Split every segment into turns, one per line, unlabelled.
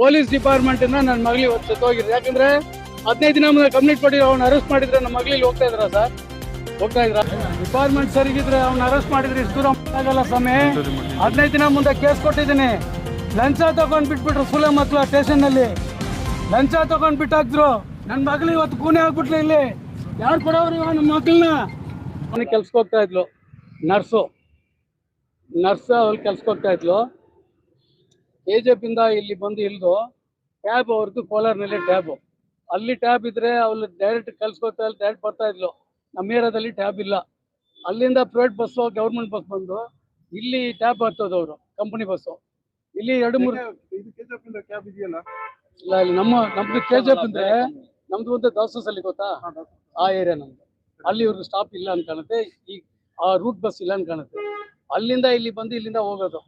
Police department ಇಂದ ನನ್ನ ಮಗಳು ಇವತ್ತು ಸತ್ತೋಗಿದ್ರು. ಯಾಕಂದ್ರೆ 15 ದಿನ ಮುಂದೆ ಕಂಪ್ಲೀಟ್ ಕೊಟ್ಟಿರೋ ಅವ್ನ ಅರೆಸ್ಟ್ ಮಾಡಿದ್ರೆ ನಮ್ಮ ಮಗಳಿಗೆ ಹೋಗ್ತಾ ಇದ್ರ ಸರ್, ಹೋಗ್ತಾ ಇದ್ರ. ಡಿಪಾರ್ಟ್ಮೆಂಟ್ ಸರಿಗಿದ್ರೆ ಅವ್ನ ಅರೆಸ್ಟ್ ಮಾಡಿದ್ರೆ ಇಷ್ಟು ದೂರ ಆಗಲ್ಲ ಸ್ವಾಮಿ. 15 ದಿನ ಮುಂದೆ ಕೇಸ್ ಕೊಟ್ಟಿದ್ದೀನಿ. ಲಂಚ ತಗೊಂಡ್ ಬಿಟ್ಬಿಟ್ರು ಸುಲೆ ಮಕ್ಳು ಸ್ಟೇಷನ್ ನಲ್ಲಿ ಲಂಚ ತಗೊಂಡ್ ಬಿಟ್ಟಾಕ್ದ್ರು. ನನ್ನ ಮಗಳು ಇವತ್ತು ಕೂನೆ ಆಗ್ಬಿಟ್ಲು. ಇಲ್ಲಿ ಯಾರು ಕೊಡೋರು ಇವ ನಮ್ಮ ಮಕ್ಕಳನ್ನ? ಅವನಿಗೆ ಕೆಲ್ಸಕ್ಕೆ ಹೋಗ್ತಾ ಇದ್ಲು, ನರ್ಸ್ ಅವ್ರು ಕೆಲ್ಸಕ್ಕೆ ಹೋಗ್ತಾ ಇದ್ಲು. KGF ಇಂದ ಇಲ್ಲಿ ಬಂದು ಇಲ್ದು ಟ್ಯಾಬ್ ಅವ್ರದ್ದು ಕೋಲಾರ್ನಲ್ಲಿ ಟ್ಯಾಬ್, ಅಲ್ಲಿ ಟ್ಯಾಬ್ ಇದ್ರೆ ಅವ್ರು ಡೈರೆಕ್ಟ್ ಕೆಲ್ಸಕ್ಕೆ ಹೋಗ್ತಾ ಇಲ್ಲ, ಡೈರೆಕ್ಟ್ ಬರ್ತಾ ಇದ್ಲು. ನಮ್ಮ ಏರಿಯಾದಲ್ಲಿ ಟ್ಯಾಬ್ ಇಲ್ಲ. ಅಲ್ಲಿಂದ ಪ್ರೈವೇಟ್ ಬಸ್ಸು ಗೌರ್ಮೆಂಟ್ ಬಸ್ ಬಂದು ಇಲ್ಲಿ ಟ್ಯಾಬ್ ಬರ್ತದ ಅವರು ಕಂಪನಿ ಬಸ್ಸು. ಇಲ್ಲಿ 2-3
ಕ್ಯಾಬ್ ಇದೆಯಲ್ಲ
ಇಲ್ಲ, ಇಲ್ಲಿ ನಮ್ದು KGF ಅಂದ್ರೆ ನಮ್ದು ಒಂದು ದಾಸಲ್ಲಿ ಗೊತ್ತಾ, ಆ ಏರಿಯಾ ನಮ್ದು. ಅಲ್ಲಿ ಇವ್ರಿಗೆ ಸ್ಟಾಪ್ ಇಲ್ಲ ಅಂತ ಕಾಣುತ್ತೆ, ಈ ಆ ರೂಟ್ ಬಸ್ ಇಲ್ಲ ಅಂತ ಕಾಣುತ್ತೆ. ಅಲ್ಲಿಂದ ಇಲ್ಲಿ ಬಂದು ಇಲ್ಲಿಂದ ಹೋಗೋದು,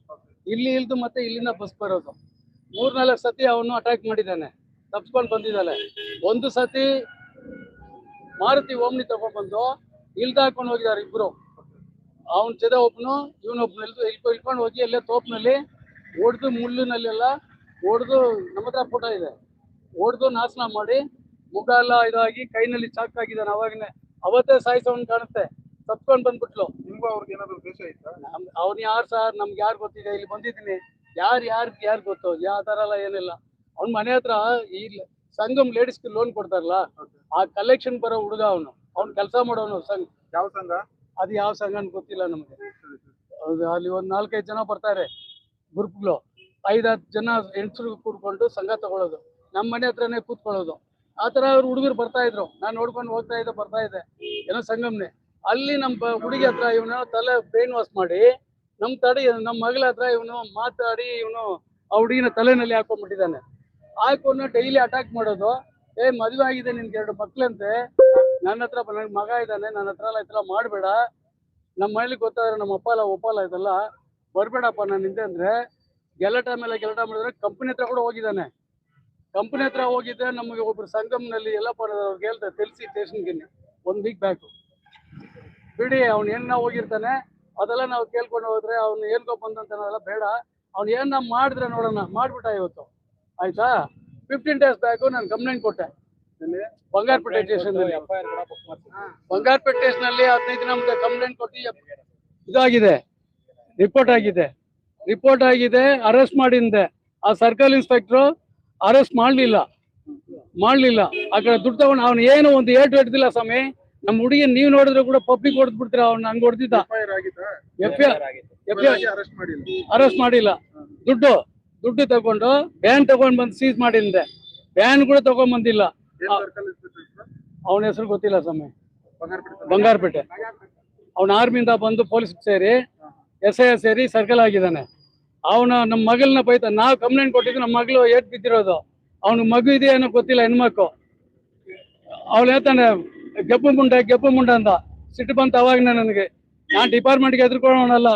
ಇಲ್ಲಿ ಇಲ್ದು ಮತ್ತೆ ಇಲ್ಲಿಂದ ಬಸ್ ಬರೋದು. 3-4 ಸತಿ ಅವನು ಅಟ್ಯಾಕ್ ಮಾಡಿದ್ದಾನೆ, ತಪ್ಸ್ಕೊಂಡು ಬಂದಿದ್ದಾನೆ. ಒಂದು ಸತಿ ಮಾರುತಿ ಓಮ್ನಿ ತಗೊಂಡ್ಬಂದು ಇಲ್ದಾಕೊಂಡು ಹೋಗಿದ್ದಾರೆ ಇಬ್ರು. ಅವನ ಜೊತೆ ಒಬ್ಬನು ಇವನೊಬ್ಬನು ಇಳ್ಕೊಂಡು ಹೋಗಿ ಅಲ್ಲೇ ತೋಪ್ನಲ್ಲಿ ಹೊಡೆದು, ಮುಳ್ಳಿನಲ್ಲೆಲ್ಲ ಹೊಡೆದು, ನಮ್ಮ ಹತ್ರ ಫೋಟೋ ಇದೆ, ಹೊಡೆದು ನಾಶನ ಮಾಡಿ ಮುಖ ಎಲ್ಲ ಇದಾಗಿ ಕೈನಲ್ಲಿ ಚಾಕ್ ಹಾಕಿದ್ದಾನೆ. ಅವಾಗನೇ ಅವತ್ತೇ ಸಾಯಿಸೋನ್ ಕಾಣುತ್ತೆ. ತಪ್ಕೊಂಡು ಬಂದ್ಬಿಟ್ಲು.
ನಿಮ್ಗೂ ಅವ್ರಿಗೆ ಏನಾದ್ರು ದ್ವೇಷ ಇತ್ತಾ?
ಅವ್ನು ಯಾರು ಸರ್, ನಮ್ಗೆ ಯಾರು ಗೊತ್ತಿದೆ? ಇಲ್ಲಿ ಬಂದಿದ್ದೀನಿ, ಯಾರು ಗೊತ್ತು? ಯಾವ ಥರ ಎಲ್ಲ ಏನಿಲ್ಲ. ಅವ್ನ ಮನೆ ಹತ್ರ ಈ ಸಂಗಮ್ ಲೇಡೀಸ್ಗೆ ಲೋನ್ ಕೊಡ್ತಾರಲ್ಲ, ಆ ಕಲೆಕ್ಷನ್ ಬರೋ ಹುಡುಗ ಅವನು. ಅವ್ನು ಕೆಲಸ ಮಾಡೋನು ಸಂಘ.
ಯಾವ ಸಂಘ?
ಅದು ಯಾವ ಸಂಘ ಅಂತ ಗೊತ್ತಿಲ್ಲ ನಮಗೆ. ಹೌದು, ಅಲ್ಲಿ ಒಂದು 4-5 ಜನ ಬರ್ತಾರೆ ಗ್ರೂಪ್ಗಳು, 5-10 ಜನ ಹೆಂಗಸರು ಕೂತ್ಕೊಂಡು ಸಂಘ ತಗೊಳ್ಳೋದು, ನಮ್ಮ ಮನೆ ಹತ್ರನೇ ಕೂತ್ಕೊಳ್ಳೋದು. ಆ ಥರ ಅವ್ರು ಹುಡುಗರು ಬರ್ತಾ ಇದ್ರು. ನಾನು ನೋಡ್ಕೊಂಡು ಬರ್ತಾ ಇದ್ದೆ ಏನೋ ಸಂಗಮ್ನೆ. ಅಲ್ಲಿ ನಮ್ಮ ಹುಡುಗಿ ಹತ್ರ ಇವನು ತಲೆ ಬ್ರೈನ್ ವಾಶ್ ಮಾಡಿ ನಮ್ಮ ಮಗಳ ಹತ್ರ ಇವನು ಮಾತಾಡಿ ಇವನು ಆ ಹುಡುಗಿನ ತಲೆನಲ್ಲಿ ಹಾಕೊಂಡ್ಬಿಟ್ಟಿದ್ದಾನೆ. ಹಾಕೊಂಡು ಡೈಲಿ ಅಟ್ಯಾಕ್ ಮಾಡೋದು. ಮದುವೆ ಆಗಿದೆ, ನಿನ್ಗೆ 2 ಮಕ್ಳಂತೆ, ನನ್ನ ಹತ್ರ ನನಗೆ ಮಗ ಇದ್ದಾನೆ, ನನ್ನ ಹತ್ರ ಎಲ್ಲ ಇದೆಲ್ಲ ಮಾಡಬೇಡ, ನಮ್ಮ ಮನೇಲಿಗೆ ಗೊತ್ತಾದ್ರೆ ನಮ್ಮ ಅಪ್ಪ ಎಲ್ಲ ಒಪ್ಪಲ್ಲ, ಇದೆಲ್ಲ ಬರಬೇಡಪ್ಪ ನಾನು ಹಿಂದೆ ಅಂದರೆ ಗೆಲಟ ಮಾಡಿದ್ರೆ ಕಂಪನಿ ಹತ್ರ ಕೂಡ ಹೋಗಿದ್ದಾನೆ. ಕಂಪನಿ ಹತ್ರ ಹೋಗಿದ್ದೆ. ನಮಗೆ ಒಬ್ರು ಸಂಗಮ್ನಲ್ಲಿ ಎಲ್ಲ ಅವ್ರಿಗೆ ಹೇಳ್ತಾರೆ ತಿಳಿಸಿ ಸ್ಟೇಷನ್ಗೆ 1 ವೀಕ್ ಬ್ಯಾಕು. ಬಿಡಿ, ಅವ್ನು ಏನ ಹೋಗಿರ್ತಾನೆ ಅದೆಲ್ಲ ನಾವು ಕೇಳ್ಕೊಂಡು ಹೋದ್ರೆ ಅವ್ನು ಏನ್ಕೋ ಬಂದಂತ ನಾವೆಲ್ಲ ಬೇಡ. ಅವ್ನು ಏನ ಮಾಡಿದ್ರೆ ನೋಡೋಣ, ಮಾಡ್ಬಿಟ್ಟ ಇವತ್ತು, ಆಯ್ತಾ? 15 ಡೇಸ್ ಬ್ಯಾಕು ನಾನು ಕಂಪ್ಲೇಂಟ್ ಕೊಟ್ಟೆ ಬಂಗಾರಪೇಟೆ ಸ್ಟೇಷನ್ನಲ್ಲಿ. ಬಂಗಾರಪೇಟೆ ಸ್ಟೇಷನ್ನಲ್ಲಿ 15 ದಿನ ಮುಂದೆ ಕಂಪ್ಲೇಂಟ್ ಕೊಟ್ಟು ಇದಾಗಿದೆ, ರಿಪೋರ್ಟ್ ಆಗಿದೆ, ಅರೆಸ್ಟ್ ಮಾಡಿದ್ದೆ. ಆ ಸರ್ಕಲ್ ಇನ್ಸ್ಪೆಕ್ಟ್ರು ಅರೆಸ್ಟ್ ಮಾಡಲಿಲ್ಲ. ಆ ಕಡೆ ದುಡ್ಡು ತಗೊಂಡು ಅವ್ನು ಏನು ಒಂದು ಏಟು ಹೊಡೆದಿಲ್ಲ ಸ್ವಾಮಿ. ನಮ್ಮ ಹುಡುಗಿ ನೀವು ನೋಡಿದ್ರೆ ಕೂಡ ಪಬ್ಲಿಕ್ ಹೊಡೆದ್ ಬಿಡ್ತೀರ. ಅವ್ನು ಹಂಗೆ ಹೊಡೆದಿದ್ದ. ಅರೆಸ್ಟ್ ಮಾಡಿಲ್ಲ. ದುಡ್ಡು ತಗೊಂಡು ವ್ಯಾನ್ ತಗೊಂಡ್ ಬಂದು ಸೀಸ್ ಮಾಡಿದ್ದೆ. ವ್ಯಾನ್ ಕೂಡ ತಗೊಂಡ್ ಬಂದಿಲ್ಲ. ಅವನ ಹೆಸರು ಗೊತ್ತಿಲ್ಲ ಸ್ವಾಮಿ. ಬಂಗಾರಪೇಟೆ. ಅವನ ಆರ್ಮಿಯಿಂದ ಬಂದು ಪೊಲೀಸ್ ಸೇರಿ SI ಸೇರಿ ಸರ್ಕಲ್ ಆಗಿದ್ದಾನೆ. ಅವನ ನಮ್ಮ ಮಗಳನ್ನ ಬೈತ. ನಾವು ಕಂಪ್ಲೇಂಟ್ ಕೊಟ್ಟಿದ್ದು, ನಮ್ಮ ಮಗಳು ಏಟ್ ಬಿದ್ದಿರೋದು. ಅವ್ನಿಗೆ ಮಗು ಇದೆ ಏನೋ ಗೊತ್ತಿಲ್ಲ, ಹೆಣ್ಮಕ್ಳು. ಅವ್ಳು ಹೇಳ್ತಾನೆ ಗೆಪ್ಪು ಮುಂಡ ಅಂತ. ಸಿಟ್ಟು ಬಂತ ಅವಾಗನೇ ನನಗೆ. ನಾನು ಡಿಪಾರ್ಟ್ಮೆಂಟ್ಗೆ ಎದುರ್ಕೊಳ್ಳೋಣಲ್ಲ.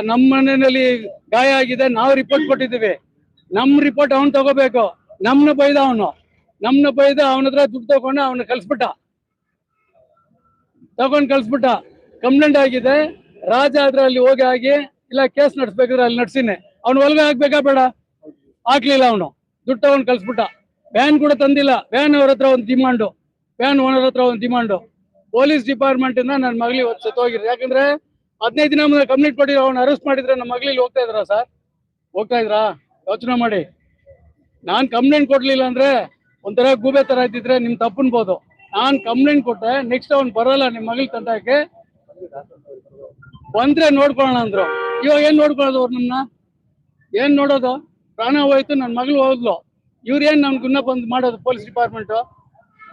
ನಮ್ಮ ಮನೆಯಲ್ಲಿ ಗಾಯ ಆಗಿದೆ, ನಾವು ರಿಪೋರ್ಟ್ ಕೊಟ್ಟಿದ್ದೀವಿ. ನಮ್ಮ ರಿಪೋರ್ಟ್ ಅವ್ನು ತಗೋಬೇಕು. ನಮ್ಮನ್ನ ಬೈದ ಅವನ ಹತ್ರ ದುಡ್ಡು ತಗೊಂಡು ಅವನ್ನ ಕಳ್ಸ್ಬಿಟ್ಟ. ಕಂಪ್ಲೇಂಟ್ ಆಗಿದೆ. ರಾಜ ಆದ್ರೆ ಅಲ್ಲಿ ಹೋಗಿ ಆಗಿ ಇಲ್ಲ ಕೇಸ್ ನಡೆಸ್ಬೇಕಿದ್ರೆ ಅಲ್ಲಿ ನಡ್ಸಿನಿ. ಅವ್ನು ಒಳಗೆ ಹಾಕ್ಬೇಕಾ ಬೇಡ? ಹಾಕ್ಲಿಲ್ಲ. ಅವನು ದುಡ್ಡು ತಗೊಂಡು ಕಳ್ಸ್ಬಿಟ್ಟ. ವ್ಯಾನ್ ಕೂಡ ತಂದಿಲ್ಲ. ವ್ಯಾನ್ ಅವ್ರ ಹತ್ರ ಒಂದು ಡಿಮಾಂಡು, ವ್ಯಾನ್ ಓನರ್ ಹತ್ರ ಒಂದು ಡಿಮಾಂಡು. ಪೊಲೀಸ್ ಡಿಪಾರ್ಟ್ಮೆಂಟ್ ಇಂದ ನನ್ನ ಮಗಳಿಗೆ ಇವತ್ತು ಸತ್ತೋಗಿದ್ರು. ಯಾಕಂದ್ರೆ 15 ದಿನ ಮುಂದೆ ಕಂಪ್ಲೀಟ್ ಕೊಟ್ಟಿರೋ ಅವ್ನು ಅರೆಸ್ಟ್ ಮಾಡಿದ್ರೆ ನಮ್ಮ ಮಗಳಿಗೆ ಹೋಗ್ತಾ ಇದ್ರಾ? ಯೋಚನೆ ಮಾಡಿ. ನಾನು ಕಂಪ್ಲೇಂಟ್ ಕೊಡ್ಲಿಲ್ಲ ಅಂದ್ರೆ ಒಂಥರ ಗೂಬೆ ತರ ಇದ್ದಿದ್ರೆ ನಿಮ್ ತಪ್ಪನ್ಬೋದು. ನಾನು ಕಂಪ್ಲೇಂಟ್ ಕೊಟ್ಟೆ. ನೆಕ್ಸ್ಟ್ ಅವ್ನು ಬರೋಲ್ಲ ನಿಮ್ಮ ಮಗಳ ತಂಡಕ್ಕೆ, ಬಂದ್ರೆ ನೋಡ್ಕೊಳ್ಳೋಣ ಅಂದ್ರು. ಇವಾಗ ಏನ್ ನೋಡ್ಕೊಳ್ಳೋದು? ಅವ್ರು ನಮ್ಮನ್ನ ಏನ್ ನೋಡೋದು? ಪ್ರಾಣ ಹೋಯ್ತು, ನನ್ನ ಮಗಳು ಹೋದ್ಲು. ಇವ್ರೇನ್ ನಮ್ಗೆ ಗುನ್ನ ಬಂದು ಮಾಡೋದು? ಪೊಲೀಸ್ ಡಿಪಾರ್ಟ್ಮೆಂಟು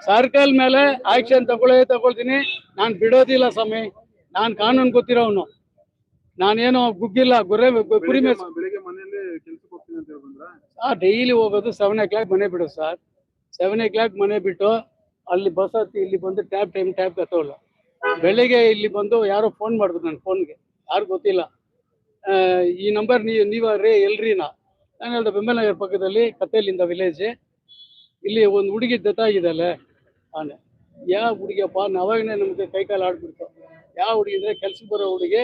ಸರ್ಕಲ್ ಮೇಲೆ ಆಕ್ಷನ್ ತಗೊಳ್ತೀನಿ. ನಾನು ಬಿಡೋದಿಲ್ಲ ಸ್ವಾಮಿ. ನಾನು ಕಾನೂನು ಗೊತ್ತಿರೋನು. ನಾನೇನೋ ಗುಗ್ಗಿಲ್ಲ. ಕುರಿ ಡೈಲಿ ಹೋಗೋದು 7 o'clock ಮನೆ ಬಿಡು ಸರ್. 7 o'clock ಮನೆ ಬಿಟ್ಟು ಅಲ್ಲಿ ಬಸ್ ಹತ್ತಿ ಇಲ್ಲಿ ಬಂದು ಟ್ಯಾಬ್ ಕತ್ತವಲ್ಲ. ಬೆಳಿಗ್ಗೆ ಇಲ್ಲಿ ಬಂದು ಯಾರೋ ಫೋನ್ ಮಾಡಿದ್ರು ನನ್ನ ಫೋನ್ಗೆ, ಯಾರು ಗೊತ್ತಿಲ್ಲ. ಈ ನಂಬರ್ ನೀವೇ ಎಲ್ರಿನಾ? ನಾನು ಹೇಳ್ದೆ ಬೆಂಬಲನಗರ ಪಕ್ಕದಲ್ಲಿ ಕತ್ತೇಲಿಂದ ವಿಲೇಜ್, ಇಲ್ಲಿ ಒಂದು ಹುಡುಗಿ ದತ್ತಾಗಿದ್ದಲ್ಲ. ಆನೆ ಯಾವ ಹುಡುಗಿಯಪ್ಪ? ಅವಾಗನೇ ನಮಗೆ ಕೈಕಾಲು ಆಡ್ಬಿಡ್ತು. ಯಾವ ಹುಡುಗಿ ಅಂದರೆ ಕೆಲ್ಸಕ್ಕೆ ಬರೋ ಹುಡುಗಿ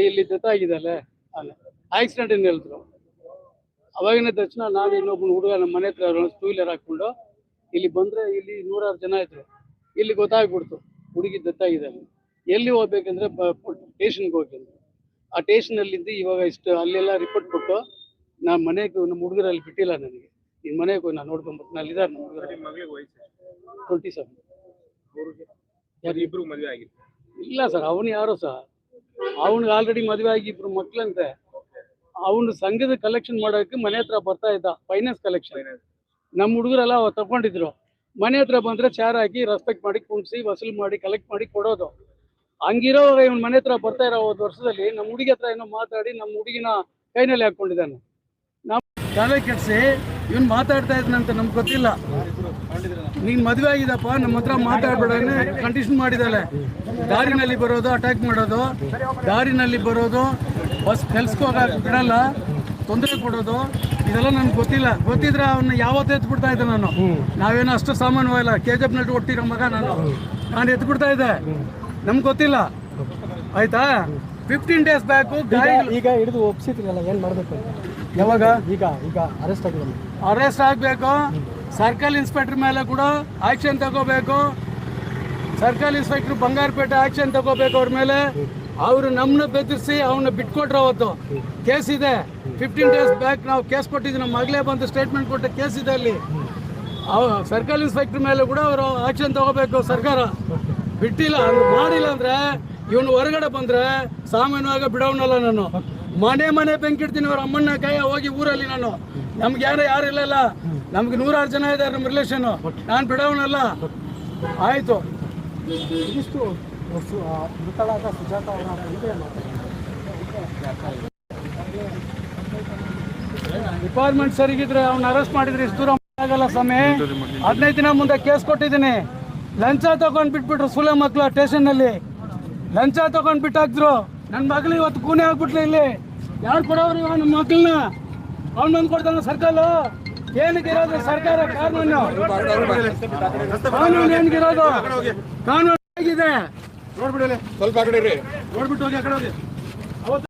ಇಲ್ಲಿ ದತ್ತಾಗಿದ್ದಲ್ಲ. ಆನೆ ಆಕ್ಸಿಡೆಂಟ್ ಏನು ಹೇಳಿದ್ರು. ಅವಾಗಿನ ತಕ್ಷಣ ನಾವು ಇನ್ನೊಬ್ಬನ ಹುಡುಗ ನಮ್ಮ ಮನೆ ಹತ್ರ ಟೂ ವೀಲರ್ ಹಾಕ್ಕೊಂಡು ಇಲ್ಲಿ ಬಂದರೆ ಇಲ್ಲಿ 100 ಜನ ಇದ್ರು. ಇಲ್ಲಿ ಗೊತ್ತಾಗ್ಬಿಡ್ತು ಹುಡುಗಿ ದತ್ತಾಗಿದೆ. ಎಲ್ಲಿ ಹೋಗ್ಬೇಕಂದ್ರೆ ಸ್ಟೇಷನ್ಗೆ ಹೋಗ್ಬೇಕು. ಆ ಸ್ಟೇಷನಲ್ಲಿದ್ದು ಇವಾಗ ಇಷ್ಟು ಅಲ್ಲೆಲ್ಲ ರಿಪೋರ್ಟ್ ಕೊಟ್ಟು ನಮ್ಮ ಮನೆಗೆ ನಮ್ಮ ಹುಡುಗರಲ್ಲಿ ಬಿಟ್ಟಿಲ್ಲ ನನಗೆ. ನಿನ್ನ ಮನೆಗೆ ಹೋಗಿ ನಾನು ನೋಡ್ಕೊಂಡ್ಬರ್ತೀನಿ, ಅಲ್ಲಿದ್ದಾರೆ ನಮ್ಮ ಹುಡುಗರು.
ನಿಮ್ಮ ಮಗಳಿಗೆ ವಯಸ್ಸು
27.
ಅವ್ರಿಗೆ ಇಬ್ರು ಮದುವೆ ಆಗಿತ್ತು.
ಇಲ್ಲ ಸರ್, ಅವನು ಯಾರೋ ಸಹ ಅವನಿಗೆ ಆಲ್ರೆಡಿ ಮದುವೆ ಆಗಿ 2 ಮಕ್ಳಂತೆ. ಅವನು ಸಂಘದ ಕಲೆಕ್ಷನ್ ಮಾಡೋಕ್ಕೆ ಮನೆ ಹತ್ರ ಬರ್ತಾ ಇದ್ದ, ಫೈನಾನ್ಸ್ ಕಲೆಕ್ಷನ್. ನಮ್ಮ ಹುಡುಗರೆಲ್ಲ ತಗೊಂಡಿದ್ರು. ಮನೆ ಹತ್ರ ಬಂದರೆ ಚಾರ್ ಹಾಕಿ ರೆಸ್ಪೆಕ್ಟ್ ಮಾಡಿ ಕುಣಿಸಿ ವಸೂಲು ಮಾಡಿ ಕಲೆಕ್ಟ್ ಮಾಡಿ ಕೊಡೋದು. ಹಂಗಿರೋವಾಗ ಇವನು ಮನೆ ಹತ್ರ ಬರ್ತಾ ಇರೋ 1 ವರ್ಷದಲ್ಲಿ ನಮ್ಮ ಹುಡುಗಿ ಹತ್ರ ಏನೋ ಮಾತಾಡಿ ನಮ್ಮ ಹುಡುಗಿನ ಕೈನಲ್ಲಿ ಹಾಕ್ಕೊಂಡಿದ್ದಾನೆ. ನಾವು ತಲೆ ಕೆಡಿಸಿ ಇವನು ಮಾತಾಡ್ತಾ ಇದ್ದಾನಂತ ನಮ್ಗೆ ಗೊತ್ತಿಲ್ಲ. ನೀನು ಮದುವೆ ಆಗಿದಪ್ಪ, ನಮ್ಮ ಹತ್ರ ಮಾತಾಡ್ಬೇಡ ಕಂಡೀಷನ್ ಮಾಡಿದ್ದಾಳೆ. ದಾರಿನಲ್ಲಿ ಬರೋದು, ಅಟ್ಯಾಕ್ ಮಾಡೋದು, ದಾರಿನಲ್ಲಿ ಬರೋದು, ಬಸ್ ಕೆಲ್ಸಕ್ಕೆ ಹೋಗಕ್ಕೆ ಬಿಡಲ್ಲ, ತೊಂದರೆ ಕೊಡೋದು, ಇದೆಲ್ಲ ನನಗೆ ಗೊತ್ತಿಲ್ಲ. ಗೊತ್ತಿದ್ರೆ ಅವನ್ನ ಯಾವತ್ತೂ ಎತ್ಬಿಡ್ತಾ ಇದ್ದೆ ನಾನು. ನಾವೇನೋ ಅಷ್ಟು ಸಾಮಾನ್ಯವಾಗಿಲ್ಲ, KGF ನಟ್ಟು ಒಟ್ಟಿರೋ ಮಗ ನಾನು ಎತ್ಬಿಡ್ತಾ ಇದ್ದೆ. ನಮ್ಗೆ ಗೊತ್ತಿಲ್ಲ, ಆಯ್ತಾ? 15 ಡೇಸ್ ಬ್ಯಾಕು
ಈಗ ಹಿಡಿದು ಒಪ್ಸಿದ್ರಲ್ಲ, ಏನು ಮಾಡಬೇಕು?
ಯಾವಾಗ
ಈಗ ಅರೆಸ್ಟ್ ಆಗಿದೆ.
ಅರೆಸ್ಟ್ ಆಗಬೇಕು. ಸರ್ಕಲ್ ಇನ್ಸ್ಪೆಕ್ಟರ್ ಮೇಲೆ ಕೂಡ ಆಕ್ಷನ್ ತಗೋಬೇಕು. ಸರ್ಕಲ್ ಇನ್ಸ್ಪೆಕ್ಟರ್ ಬಂಗಾರಪೇಟೆ ಆಕ್ಷನ್ ತಗೋಬೇಕು ಅವ್ರ ಮೇಲೆ. ಅವರು ನಮ್ಮನ್ನ ಬೆದರಿಸಿ ಅವನ್ನ ಬಿಟ್ಕೊಟ್ರು. ಅವತ್ತು ಕೇಸ್ ಇದೆ. 15 ಡೇಸ್ ಬ್ಯಾಕ್ ನಾವು ಕೇಸ್ ಕೊಟ್ಟಿದ್ವಿ. ನಮ್ಮ ಮಗಳೇ ಬಂದು ಸ್ಟೇಟ್ಮೆಂಟ್ ಕೊಟ್ಟ ಕೇಸ್ ಇದೆ ಅಲ್ಲಿ. ಸರ್ಕಲ್ ಇನ್ಸ್ಪೆಕ್ಟರ್ ಮೇಲೆ ಕೂಡ ಅವರು ಆಕ್ಷನ್ ತಗೋಬೇಕು ಸರ್ಕಾರ. ಬಿಟ್ಟಿಲ್ಲ, ಮಾಡಿಲ್ಲ ಅಂದ್ರೆ ಇವನು ಹೊರಗಡೆ ಬಂದ್ರೆ ಸಾಮಾನ್ಯವಾಗಿ ಬಿಡೋನಲ್ಲ ನಾನು. ಮನೆ ಬೆಂಕಿಡ್ತೀನಿ ಅವ್ರ ಅಮ್ಮನ ಕೈ ಹೋಗಿ ಊರಲ್ಲಿ. ನಾನು ನಮ್ಗೆ ಯಾರು ಇಲ್ಲಲ್ಲ, ನಮ್ಗೆ 100 ಜನ ಇದ್ದಾರೆ ನಮ್ಮ ರಿಲೇಷನ್. ನಾನು ಬಿಡೋನಲ್ಲ. ಆಯಿತು.
ಇದಿಷ್ಟು ಮೃತಳಾದ ಸುಜಾತ ಅವರ
ಡಿಪಾರ್ಟ್ಮೆಂಟ್ ಸರಿಗಿದ್ರೆ ಅವ್ನ ಅರೆಸ್ಟ್ ಮಾಡಿದ್ರೆ ಇಷ್ಟು ದೂರ ಆಗಲ್ಲ ಸ್ವಾಮಿ. 15 ದಿನ ಮುಂದೆ ಕೇಸ್ ಕೊಟ್ಟಿದ್ದೀನಿ. ಲಂಚ ತಗೊಂಡು ಬಿಟ್ಬಿಟ್ರು ಸುಲೆ ಮಕ್ಕಳು ಸ್ಟೇಷನ್ನಲ್ಲಿ. ಲಂಚ ತಗೊಂಡು ಬಿಟ್ಟಾಕ್ದ್ರು. ನನ್ನ ಮಗಳು ಇವತ್ತು ಕೂನೆ ಆಗ್ಬಿಟ್ಲು. ಇಲ್ಲಿ ಯಾರು ಕೊಡೋರು ನಮ್ಮ ಮಕ್ಕಳನ್ನ? ಅವ್ನು ಬಂದು ಕೊಡ್ತಾನೆ ಸರ್ಕಲ್. ಏನಕ್ಕೆ ಇರೋದು ಸರ್ಕಾರ? ಕಾನೂನು ಏನಿಗಿರೋದು? ಕಾನೂನು ಆಗಿದೆ.
ಸ್ವಲ್ಪ ಆ ಕಡೆ
ನೋಡ್ಬಿಟ್ಟು ಹೋಗಿ ಆ ಕಡೆ ಹೋಗಿ.